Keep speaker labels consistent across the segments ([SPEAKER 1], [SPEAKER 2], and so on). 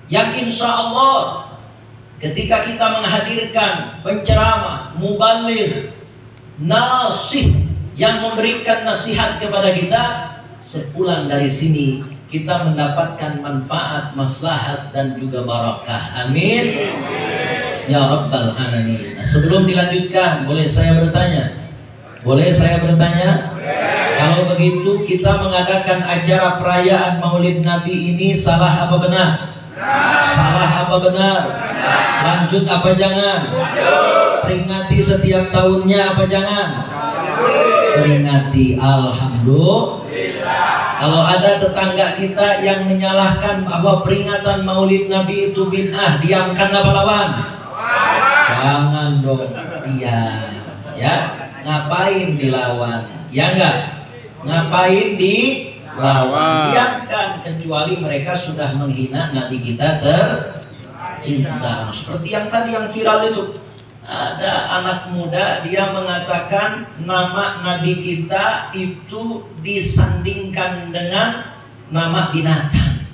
[SPEAKER 1] yang insya Allah ketika kita menghadirkan penceramah, mubaligh, nasih yang memberikan nasihat kepada kita, sepulang dari sini kita mendapatkan manfaat, maslahat dan juga barakah. Amin. Ya Rabbal Alamin. Nah, sebelum dilanjutkan, boleh saya bertanya? Kalau begitu kita mengadakan acara perayaan Maulid Nabi ini salah apa benar? Salah apa benar? Lanjut apa jangan? Peringati setiap tahunnya apa jangan? Peringati. Alhamdulillah. Kalau ada tetangga kita yang menyalahkan bahwa peringatan Maulid Nabi itu bid'ah, diamkan apa lawan? Jangan dong, diam. Ya, ngapain dilawan? Ya enggak? Ngapain dilawan? Diamkan, kecuali mereka sudah menghina Nabi kita tercinta. Seperti yang tadi yang viral itu. Ada anak muda, dia mengatakan nama Nabi kita itu disandingkan dengan nama binatang.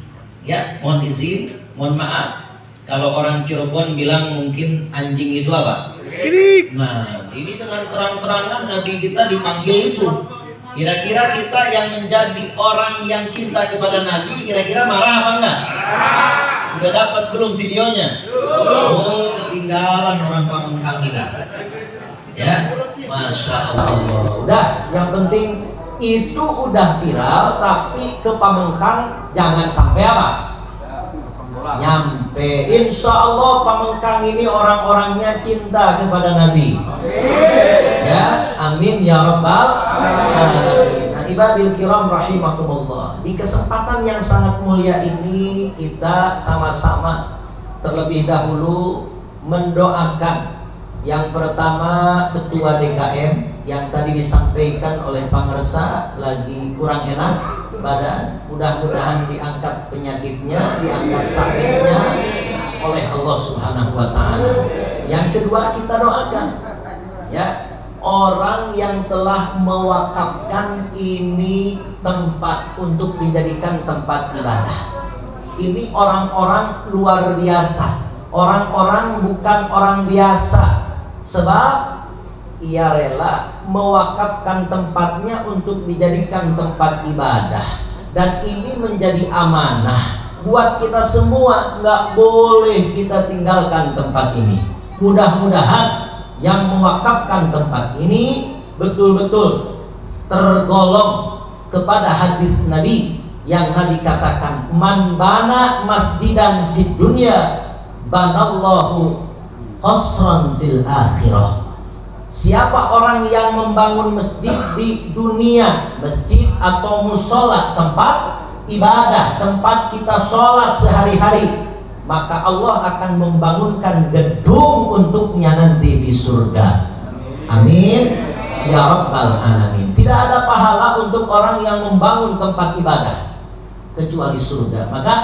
[SPEAKER 1] Ya, mohon izin, mohon maaf. Kalau orang Cirebon bilang mungkin anjing itu apa? Nah, ini dengan terang-terangan Nabi kita dipanggil itu. Kira-kira kita yang menjadi orang yang cinta kepada Nabi, kira-kira marah apa enggak? Udah dapat belum videonya? Oh, ketinggalan orang Pamengkang ini. Ya, Masya Allah. Udah, yang penting itu udah viral, tapi ke Pamengkang jangan sampai apa? Nyampe. Insya Allah Pamengkang ini orang-orangnya cinta kepada Nabi. Ya, amin ya Rabbal Alamin. Nah, ibadil kiram rahimakumullah. Di kesempatan yang sangat mulia ini kita sama-sama terlebih dahulu mendoakan yang pertama Ketua DKM yang tadi disampaikan oleh Pangersa lagi kurang enak badan, mudah-mudahan diangkat penyakitnya, diangkat sakitnya oleh Allah Subhanahu wa taala. Yang kedua kita doakan ya orang yang telah mewakafkan ini tempat untuk dijadikan tempat ibadah. Ini orang-orang luar biasa. Orang-orang bukan orang biasa. Sebab ia rela mewakafkan tempatnya untuk dijadikan tempat ibadah. Dan ini menjadi amanah buat kita semua. Nggak boleh kita tinggalkan tempat ini. Mudah-mudahan yang mewakafkan tempat ini betul-betul tergolong kepada hadis Nabi yang Nabi katakan, man bana masjidan fid dunya banallahu qasran fil akhirah. Siapa orang yang membangun masjid di dunia, masjid atau musola, tempat ibadah, tempat kita sholat sehari-hari, maka Allah akan membangunkan gedung untuknya nanti di surga. Amin ya Rabbal Alamin. Tidak ada pahala untuk orang yang membangun tempat ibadah kecuali surga. Maka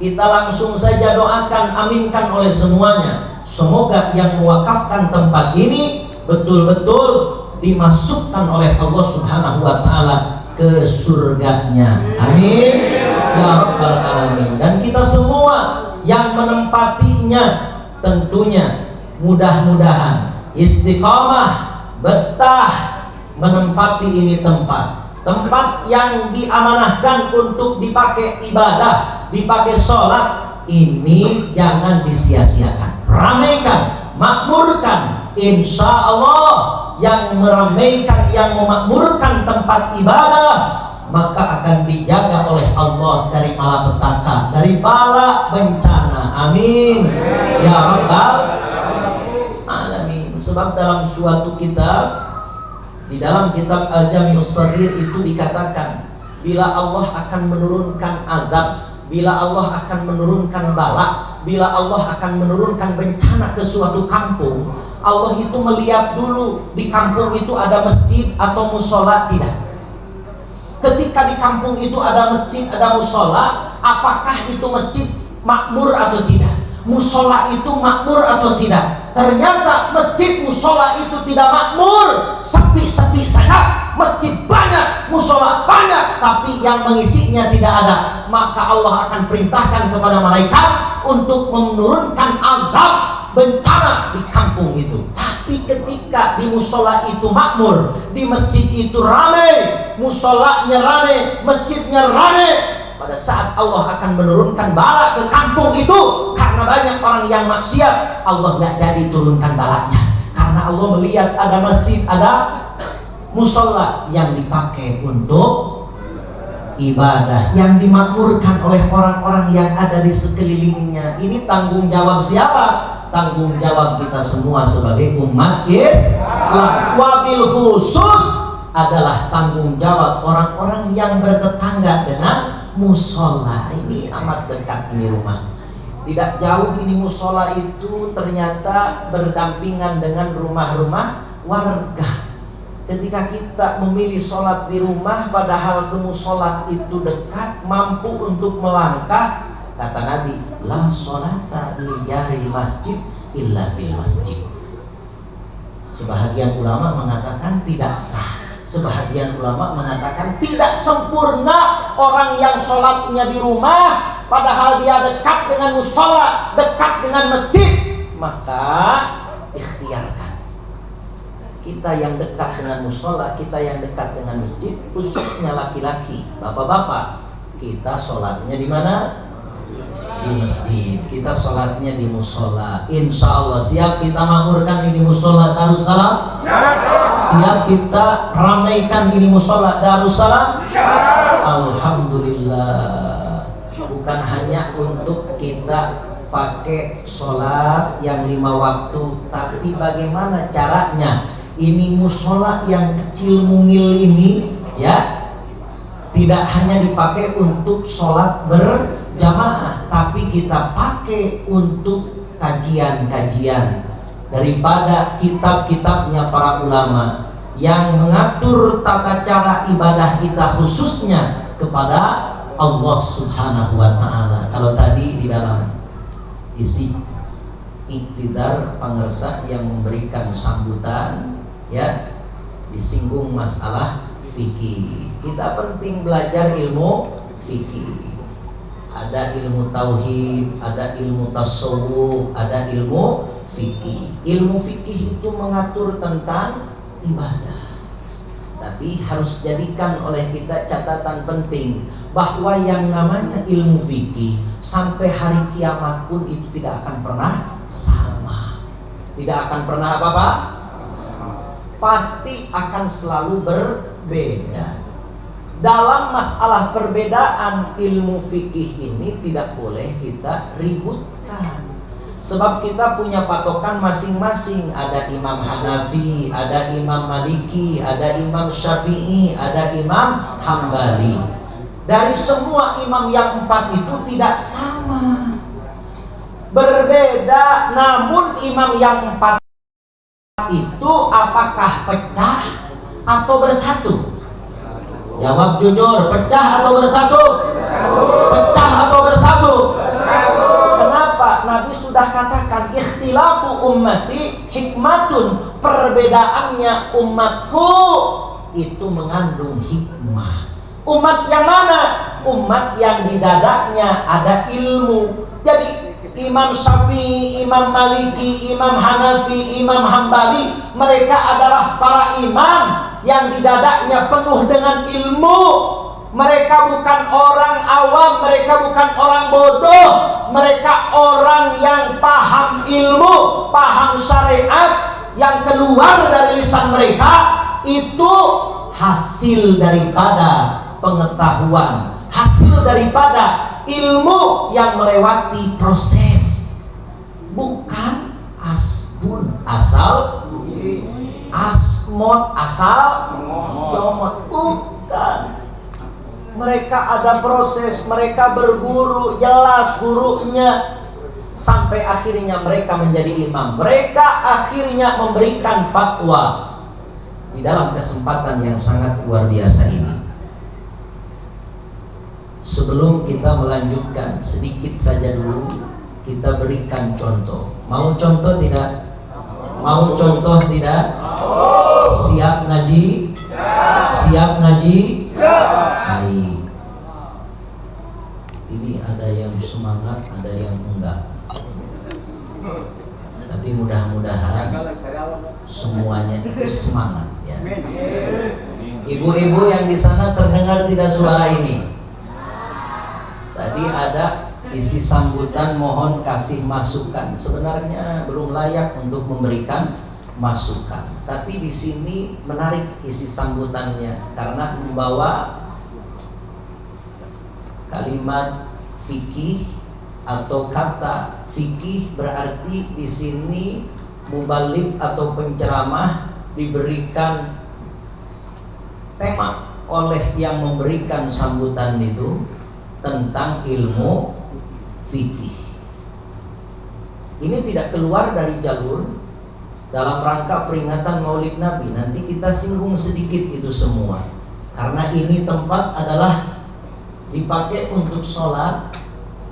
[SPEAKER 1] kita langsung saja doakan, aminkan oleh semuanya. Semoga yang mewakafkan tempat ini betul-betul dimasukkan oleh Allah Subhanahu wa taala ke surganya. Amin ya Rabbal Alamin. Dan kita semua yang menempatinya tentunya mudah-mudahan istiqamah, betah menempati ini tempat yang diamanahkan untuk dipakai ibadah, dipakai sholat. Ini jangan disia-siakan, ramaikan, makmurkan. Insya Allah yang meramaikan, yang memakmurkan tempat ibadah, maka akan dijaga oleh Allah dari malapetaka, dari bala bencana. Amin ya Rabbal Alamin. Sebab dalam suatu kitab, di dalam kitab Al-Jami'us Shaghir itu dikatakan, bila Allah akan menurunkan azab, bila Allah akan menurunkan bala, bila Allah akan menurunkan bencana ke suatu kampung, Allah itu melihat dulu di kampung itu ada masjid atau musola tidak. Ketika di kampung itu ada masjid, ada musola, apakah itu masjid makmur atau tidak? Musola itu makmur atau tidak? Ternyata masjid musola itu tidak makmur, sepi-sepi saja. Masjid banyak, musola banyak, tapi yang mengisinya tidak ada. Maka Allah akan perintahkan kepada malaikat untuk menurunkan azab bencana di kampung itu. Tapi ketika di musola itu makmur, di masjid itu ramai, musolanya ramai, masjidnya ramai, pada saat Allah akan menurunkan bala ke kampung itu karena banyak orang yang maksiat, Allah nggak jadi turunkan balanya. Karena Allah melihat ada masjid, ada musola yang dipakai untuk ibadah, yang dimakmurkan oleh orang-orang yang ada di sekelilingnya. Ini tanggung jawab siapa? Tanggung jawab kita semua sebagai umat Islam. Wabil khusus adalah tanggung jawab orang-orang yang bertetangga dengan musola. Ini amat dekat ini rumah. Tidak jauh ini musola itu ternyata berdampingan dengan rumah-rumah warga. Ketika kita memilih sholat di rumah padahal ke musola itu dekat, mampu untuk melangkah, kata Nabi, la sholata li jaril masjid illa fil masjid. Sebahagian ulama mengatakan tidak sah. Sebahagian ulama mengatakan tidak sempurna orang yang sholatnya di rumah padahal dia dekat dengan musola, dekat dengan masjid. Maka ikhtiarkan. Kita yang dekat dengan musola, kita yang dekat dengan masjid, khususnya laki-laki, bapak-bapak, kita sholatnya di mana? Di masjid. Kita sholatnya di musola. Insya Allah siap kita makmurkan ini musola Darussalam? Siap kita ramaikan ini musola Darussalam? Alhamdulillah. Bukan hanya untuk kita pakai sholat yang 5 waktu, tapi bagaimana caranya? Ini musola yang kecil mungil ini, ya, tidak hanya dipakai untuk sholat berjamaah, tapi kita pakai untuk kajian-kajian daripada kitab-kitabnya para ulama yang mengatur tata cara ibadah kita khususnya kepada Allah Subhanahu wa Ta'ala. Kalau tadi di dalam isi iktidar pangersa yang memberikan sambutan, ya, disinggung masalah fikih. Kita penting belajar ilmu fikih. Ada ilmu tauhid, ada ilmu tasawuf, ada ilmu fikih. Ilmu fikih itu mengatur tentang ibadah. Tapi harus jadikan oleh kita catatan penting bahwa yang namanya ilmu fikih sampai hari kiamat pun itu tidak akan pernah sama. Tidak akan pernah apa-apa? Pasti akan selalu berbeda. Dalam masalah perbedaan ilmu fikih ini tidak boleh kita ributkan. Sebab kita punya patokan masing-masing. Ada Imam Hanafi, ada Imam Maliki, ada Imam Syafi'i, ada Imam Hambali. Dari semua imam yang 4 itu tidak sama, berbeda. Namun imam yang 4 itu apakah pecah atau bersatu? Jawab jujur, pecah atau bersatu? Pecah atau bersatu? Kenapa? Nabi sudah katakan ikhtilafu ummati hikmatun, perbedaannya umatku itu mengandung hikmah. Umat yang mana? Umat yang di dadanya ada ilmu. Jadi Imam Syafi'i, Imam Maliki, Imam Hanafi, Imam Hambali, mereka adalah para imam yang di dadanya penuh dengan ilmu. Mereka bukan orang awam, mereka bukan orang bodoh. Mereka orang yang paham ilmu, paham syariat. Yang keluar dari lisan mereka itu hasil daripada pengetahuan, hasil daripada ilmu yang melewati proses, bukan asbun asal asmot asal comot, bukan. Mereka ada proses, mereka berguru, jelas gurunya, sampai akhirnya mereka menjadi imam. Mereka akhirnya memberikan fatwa di dalam kesempatan yang sangat luar biasa ini. Sebelum kita melanjutkan, sedikit saja dulu kita berikan contoh. Mau contoh tidak? Mau contoh tidak? Siap ngaji? Siap ngaji? Baik. Di ini ada yang semangat, ada yang enggak. Tapi mudah-mudahan semuanya itu semangat ya. Ibu-ibu yang di sana terdengar tidak suara ini? Tadi ada isi sambutan, mohon kasih masukan. Sebenarnya belum layak untuk memberikan masukan, tapi di sini menarik isi sambutannya karena membawa kalimat fikih atau kata fikih. Berarti di sini muballigh atau penceramah diberikan tema oleh yang memberikan sambutan itu tentang ilmu fikih. Ini tidak keluar dari jalur dalam rangka peringatan Maulid Nabi. Nanti kita singgung sedikit itu semua, karena ini tempat adalah dipakai untuk sholat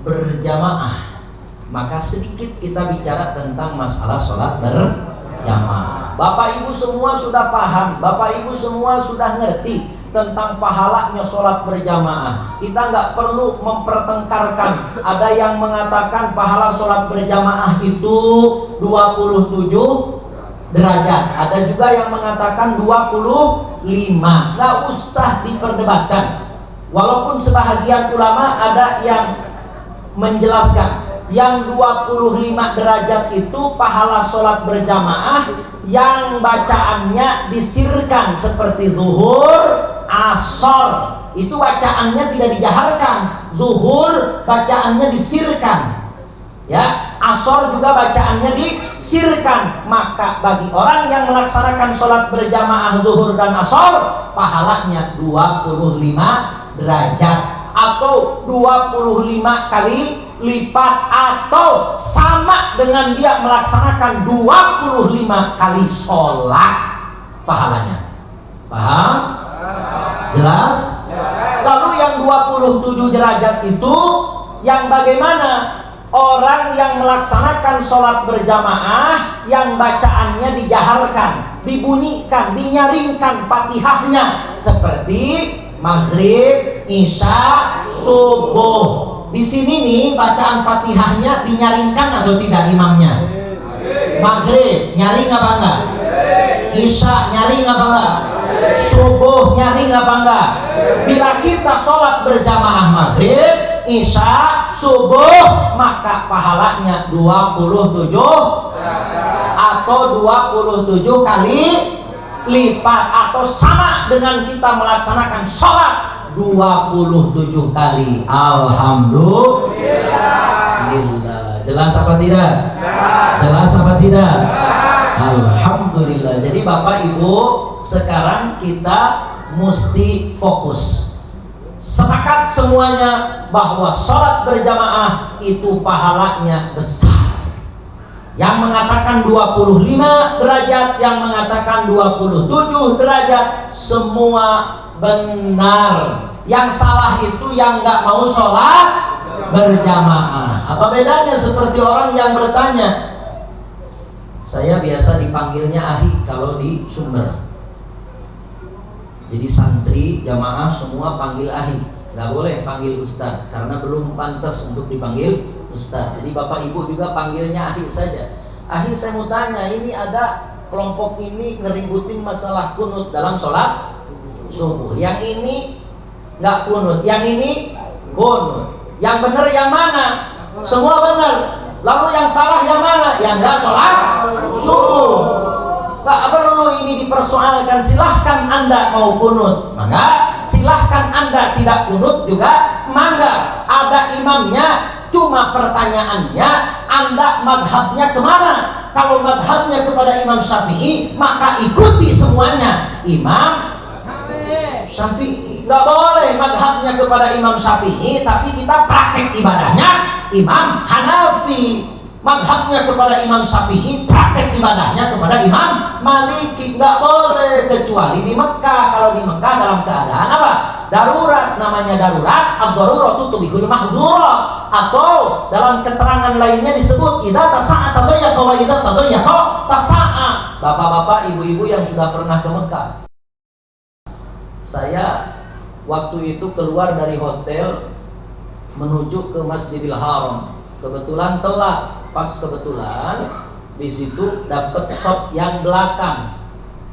[SPEAKER 1] berjamaah. Maka sedikit kita bicara tentang masalah sholat berjamaah. Bapak ibu semua sudah paham, bapak ibu semua sudah ngerti tentang pahalanya sholat berjamaah. Kita nggak perlu mempertengkarkan. Ada yang mengatakan pahala sholat berjamaah itu 27 derajat. Ada juga yang mengatakan 25. Nggak usah diperdebatkan. Walaupun sebahagian ulama ada yang menjelaskan yang 25 derajat itu pahala sholat berjamaah yang bacaannya disirkan seperti zuhur, asar. Itu bacaannya tidak dijaharkan. Zuhur bacaannya disirkan, ya. Asar juga bacaannya disirkan. Maka bagi orang yang melaksanakan sholat berjamaah zuhur dan asar, pahalanya 25 derajat atau 25 kali lipat, atau sama dengan dia melaksanakan 25 kali sholat pahalanya. Paham? Jelas? Lalu yang 27 derajat itu yang bagaimana? Orang yang melaksanakan sholat berjamaah yang bacaannya dijaharkan, dibunyikan, dinyaringkan fatihahnya seperti maghrib, isya, subuh. Di sini nih bacaan fatihahnya dinyaringkan atau tidak imamnya? Maghrib nyaring apa enggak? Isya nyaring apa enggak? Subuh nyaring apa enggak? Bila kita sholat berjamaah maghrib, isya, subuh, maka pahalanya 27 atau 27 kali lipat, atau sama dengan kita melaksanakan sholat 27 kali. Alhamdulillah. Jelas apa tidak? Jelas apa tidak? Alhamdulillah. Jadi Bapak Ibu, sekarang kita mesti fokus. Sepakat semuanya bahwa sholat berjamaah itu pahalanya besar. Yang mengatakan 25 derajat, yang mengatakan 27 derajat, semua benar. Yang salah itu yang nggak mau sholat berjamaah. Apa bedanya seperti orang yang bertanya, saya biasa dipanggilnya Ahi kalau di Sumber. Jadi santri jamaah semua panggil Ahi, nggak boleh panggil Ustadz karena belum pantas untuk dipanggil Ustadz. Jadi Bapak Ibu juga panggilnya Ahi saja. Ahi, saya mau tanya, ini ada kelompok ini ngeributin masalah kunut dalam sholat subuh. Yang ini nggak kunut, yang ini kunut. Yang benar yang mana? Semua benar. Lalu yang salah yang mana? Yang nggak sholat subuh. Nggak perlu ini dipersoalkan. Silahkan Anda mau kunut, mangga. Silahkan Anda tidak kunut juga, mangga. Ada imamnya. Cuma pertanyaannya, Anda madhabnya kemana? Kalau madhabnya kepada Imam Syafi'i, maka ikuti semuanya Imam Syafi'i. Nggak boleh madhabnya kepada Imam Syafi'i, tapi kita praktek ibadahnya Imam Hanafi. Madhabnya kepada Imam Syafi'i, praktek ibadahnya kepada Imam Maliki. Nggak boleh, kecuali di Mekah. Kalau di Mekah dalam keadaan apa? Darurat, namanya darurat. Ad-daruratu tubihul mahdzura. Atau dalam keterangan lainnya disebut idza tasa'at tadayyaqa wa idza tadayyaqa tasa'a. Bapak-bapak, ibu-ibu yang sudah pernah ke Mekah, saya waktu itu keluar dari hotel menuju ke Masjidil Haram. Kebetulan telat, pas kebetulan di situ dapat shot yang belakang.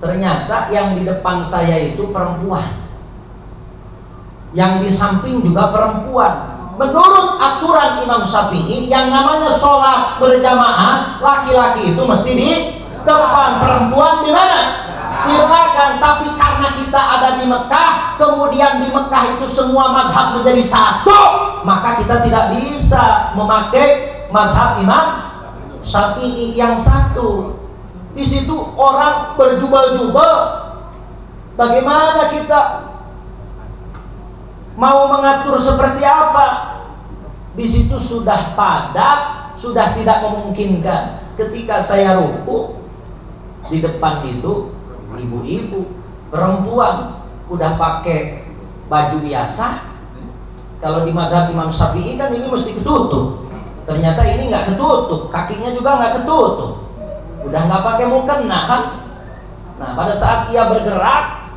[SPEAKER 1] Ternyata yang di depan saya itu perempuan, yang di samping juga perempuan. Menurut aturan Imam Syafi'i, yang namanya sholat berjamaah, laki-laki itu mesti di depan, perempuan di mana? Di belakang. Tapi karena kita ada di Mekah, kemudian di Mekah itu semua madhab menjadi satu, maka kita tidak bisa memakai madhab Imam Syafi'i yang satu. Di situ orang berjubel-jubel, bagaimana kita mau mengatur seperti apa? Di situ sudah padat, sudah tidak memungkinkan. Ketika saya ruku, di depan itu ibu-ibu, perempuan, udah pakai baju biasa. Kalau di mazhab Imam Syafi'i kan ini mesti ketutup. Ternyata ini nggak ketutup, kakinya juga nggak ketutup, udah nggak pakai mukena kan. Nah, pada saat ia bergerak,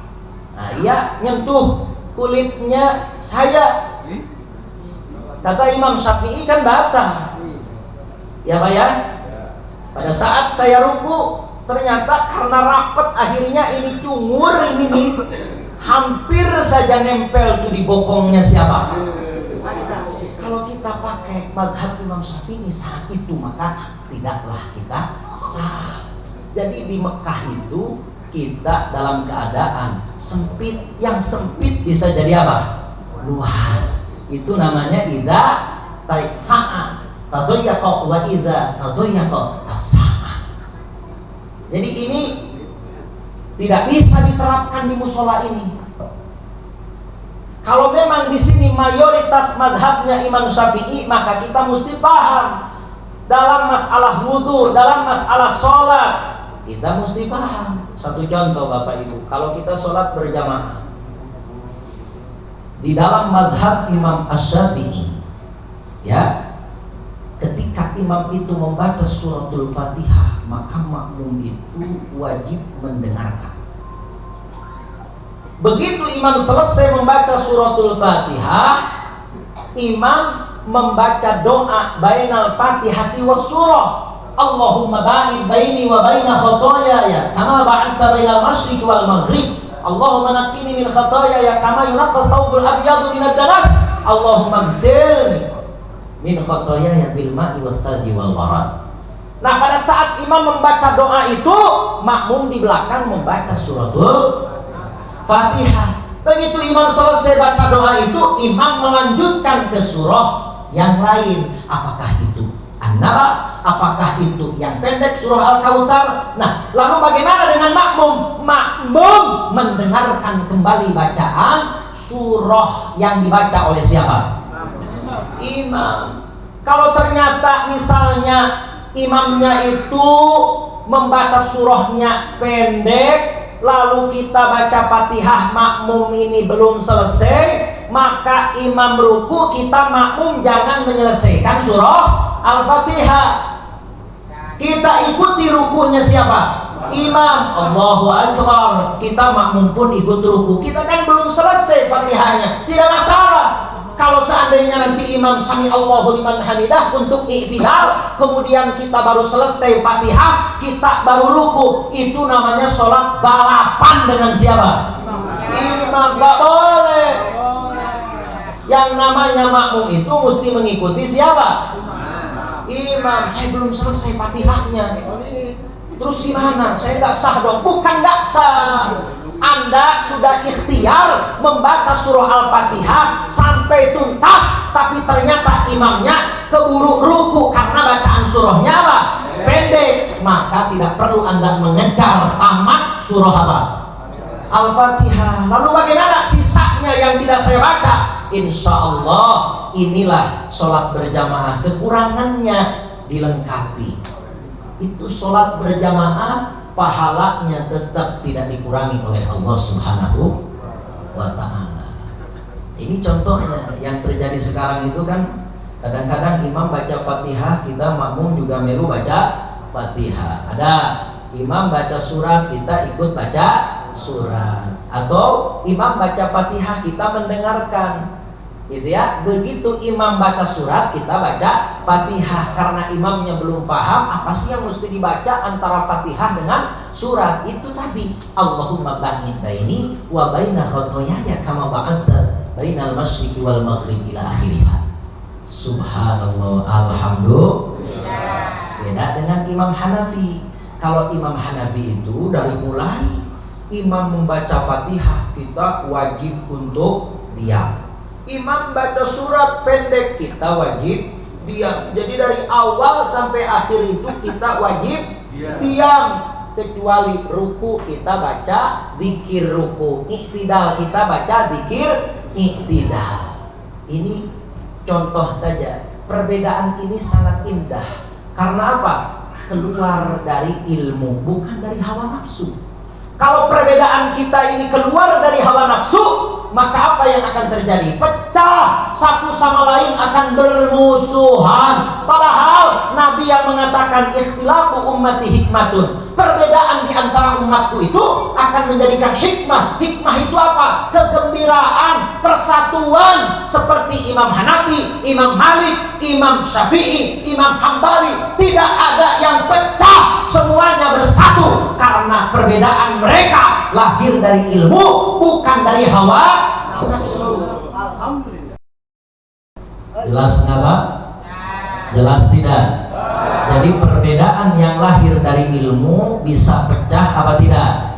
[SPEAKER 1] nah ia nyentuh kulitnya saya. Kata Imam Syafi'i kan batang, ya Pak ya. Pada saat saya ruku, ternyata karena rapat akhirnya ini cungur ini nih, hampir saja nempel tuh di bokongnya siapa. Kalau kita pakai mazhab Imam Syafi'i saat itu, maka tidaklah kita sah. Jadi di Mekah itu kita dalam keadaan sempit, yang sempit bisa jadi apa? Luas. Itu namanya idza tasa'a tadayyaqa wa idza tadayyaqa tasa'a. Jadi ini tidak bisa diterapkan di musola ini. Kalau memang di sini mayoritas madhabnya Imam Syafi'i, maka kita mesti paham dalam masalah wudu, dalam masalah sholat, kita mesti paham. Satu contoh Bapak Ibu, kalau kita sholat berjamaah di dalam madhab Imam Asy-Syafi'i, ya, ketika imam itu membaca suratul Fatihah, maka makmum itu wajib mendengarkan. Begitu imam selesai membaca suratul Fatihah, imam membaca doa bainal Fatihati was surah. Allahumma ba'id baini wa baina khotoyaya kama ba'adta bainal masyriq wal maghrib. Allahumma naqqini min khotoyaya kama yunaqqa thawbul abyadu minad danas. Allahumma ighsilni min khotoyaya bil ma'i was salji wal barad. Nah, pada saat imam membaca doa itu, makmum di belakang membaca suratul Fatihah. Begitu imam selesai baca doa itu, imam melanjutkan ke surah yang lain. Apakah itu An-Naba? Apakah itu yang pendek surah Al-Kautsar? Nah, lalu bagaimana dengan makmum? Makmum mendengarkan kembali bacaan surah yang dibaca oleh siapa? Imam. Kalau ternyata misalnya imamnya itu membaca surahnya pendek, lalu kita baca Fatihah, makmum ini belum selesai, maka imam ruku, kita makmum jangan menyelesaikan surah Al-Fatihah. Kita ikuti rukunya siapa? Imam. Allahu Akbar. Kita makmum pun ikut ruku. Kita kan belum selesai Fatihahnya, tidak masalah. Kalau seandainya nanti imam sami Allahu liman hamidah untuk i'tidal, kemudian kita baru selesai Fatihah, kita baru ruku, itu namanya sholat balapan dengan siapa? Imam. Gak boleh. Yang namanya makmum itu mesti mengikuti siapa? Imam. Saya belum selesai Fatihahnya, terus gimana? Saya nggak sah dong? Bukan nggak sah. Anda sudah ikhtiar membaca surah Al-Fatihah sampai tuntas, tapi ternyata imamnya keburu ruku karena bacaan surahnya apa? Pendek. Maka tidak perlu Anda mengejar tamat surah apa? Al-Fatihah. Lalu bagaimana sisanya yang tidak saya baca? Insya Allah inilah sholat berjamaah. Kekurangannya dilengkapi. Itu sholat berjamaah, pahalanya tetap tidak dikurangi oleh Allah Subhanahu wa ta'ala. Ini contohnya yang terjadi sekarang itu kan, kadang-kadang imam baca Fatihah, kita makmum juga melu baca Fatihah. Ada imam baca surat, kita ikut baca surat. Atau imam baca Fatihah, kita mendengarkan. Gitu ya. Begitu imam baca surat, kita baca Fatihah. Karena imamnya belum paham apa sih yang mesti dibaca antara Fatihah dengan surat. Itu tadi, Allahumma ba'id baini wa baina khotoyaya kama ba'adta bainal masyriqi wal maghrib ila akhirih. Subhanallah, alhamdulillah. Beda dengan Imam Hanafi. Kalau Imam Hanafi itu dari mulai imam membaca Fatihah, kita wajib untuk diam. Imam baca surat pendek, kita wajib diam. Jadi dari awal sampai akhir itu kita wajib diam. Kecuali ruku kita baca zikir ruku, iktidal kita baca zikir iktidal. Ini contoh saja. Perbedaan ini sangat indah. Karena apa? Keluar dari ilmu, bukan dari hawa nafsu. Kalau perbedaan kita ini keluar dari hawa nafsu, maka apa yang akan terjadi? Pecah, satu sama lain akan bermusuhan. Padahal Nabi yang mengatakan ikhtilafu ummati hikmatun, perbedaan di antara umatku itu akan menjadikan hikmah. Hikmah itu apa? Kegembiraan, persatuan. Seperti Imam Hanafi, Imam Malik, Imam Syafi'i, Imam Hambali, tidak ada yang pecah, semuanya bersatu. Karena perbedaan mereka lahir dari ilmu, bukan dari hawa nafsu.
[SPEAKER 2] Alhamdulillah.
[SPEAKER 1] Jelas nggak Pak? Jelas tidak? Jadi perbedaan yang lahir dari ilmu bisa pecah apa tidak?